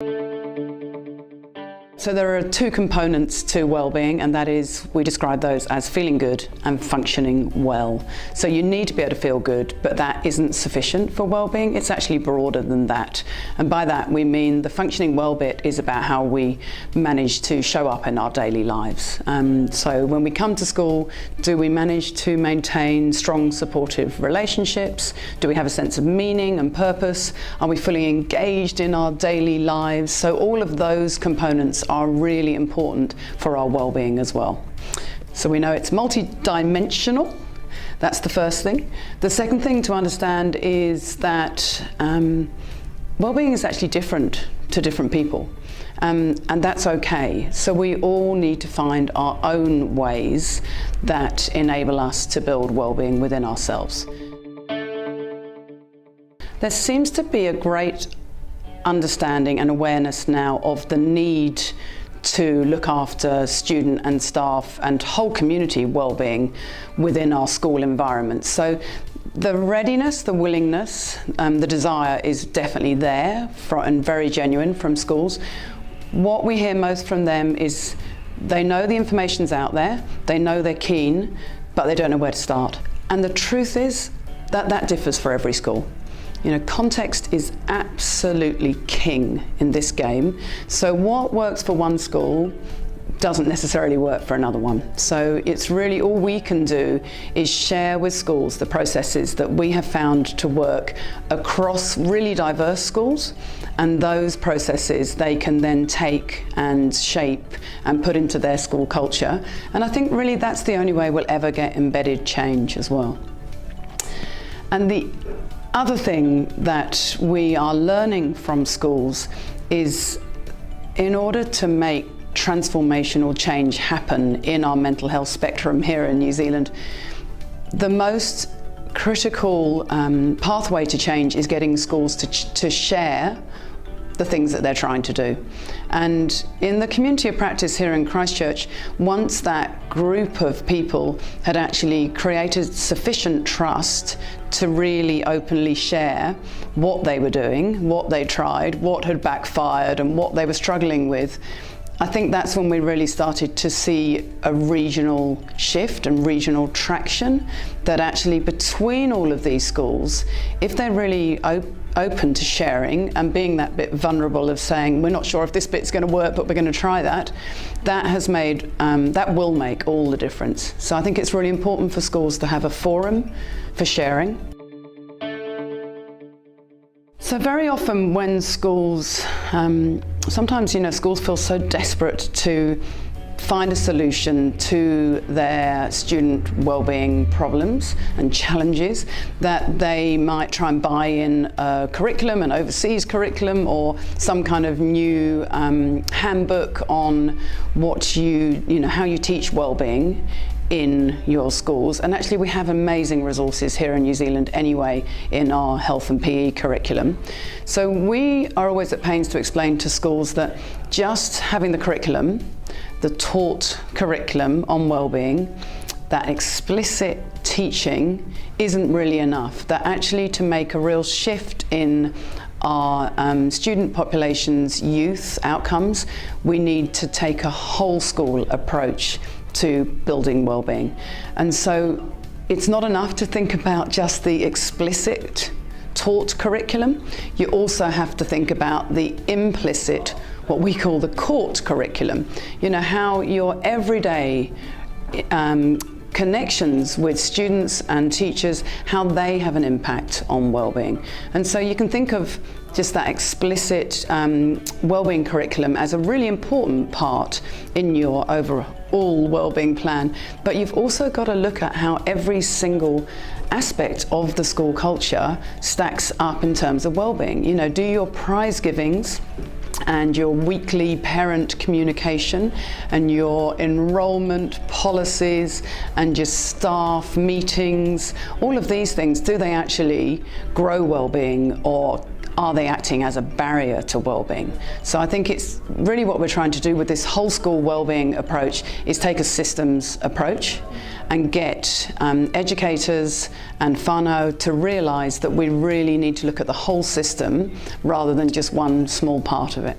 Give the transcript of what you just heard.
So there are two components to well-being, and that is, we describe those as feeling good and functioning well. So you need to be able to feel good, but that isn't sufficient for well-being. It's actually broader than that. And by that we mean the functioning well bit is about how we manage to show up in our daily lives. So when we come to school, do we manage to maintain strong supportive relationships? Do we have a sense of meaning and purpose? Are we fully engaged in our daily lives? So all of those components are really important for our well-being as well. So we know it's multi-dimensional. That's the first thing. The second thing to understand is that well-being is actually different to different people, and that's okay. So we all need to find our own ways that enable us to build well-being within ourselves. There seems to be a great understanding and awareness now of the need to look after student and staff and whole community well-being within our school environment. So the readiness, the willingness, the desire is definitely there and very genuine from schools. What we hear most from them is they know the information's out there, they know they're keen, but they don't know where to start. And the truth is that that differs for every school. You know, context is absolutely king in this game. So what works for one school doesn't necessarily work for another one. So it's really all we can do is share with schools the processes that we have found to work across really diverse schools, and those processes they can then take and shape and put into their school culture. And I think really that's the only way we'll ever get embedded change as well. And the other thing that we are learning from schools is, in order to make transformational change happen in our mental health spectrum here in New Zealand, the most critical pathway to change is getting schools to share the things that they're trying to do. And in the community of practice here in Christchurch, once that group of people had actually created sufficient trust to really openly share what they were doing, what they tried, what had backfired and what they were struggling with, I think that's when we really started to see a regional shift and regional traction, that actually between all of these schools, if they're really open to sharing and being that bit vulnerable of saying, we're not sure if this bit's going to work, but we're going to try that, that has made, that will make all the difference. So I think it's really important for schools to have a forum for sharing. So very often when schools, sometimes, you know, schools feel so desperate to find a solution to their student well-being problems and challenges that they might try and buy in a curriculum, an overseas curriculum, or some kind of new handbook on what how you teach well-being in your schools. And actually we have amazing resources here in New Zealand anyway in our health and PE curriculum. So we are always at pains to explain to schools that just having the curriculum, the taught curriculum on well-being, that explicit teaching isn't really enough. That actually to make a real shift in our student population's youth outcomes, we need to take a whole school approach to building well-being. And so it's not enough to think about just the explicit taught curriculum. You also have to think about the implicit, what we call the caught curriculum. You know, how your everyday connections with students and teachers, how they have an impact on well-being. And so you can think of just that explicit well-being curriculum as a really important part in your overall well-being plan. But you've also got to look at how every single aspect of the school culture stacks up in terms of well-being. You know, do your prize givings and your weekly parent communication and your enrolment policies and your staff meetings, all of these things, do they actually grow well-being, or are they acting as a barrier to well-being? So I think it's really what we're trying to do with this whole school well-being approach is take a systems approach and get educators and whānau to realise that we really need to look at the whole system rather than just one small part of it.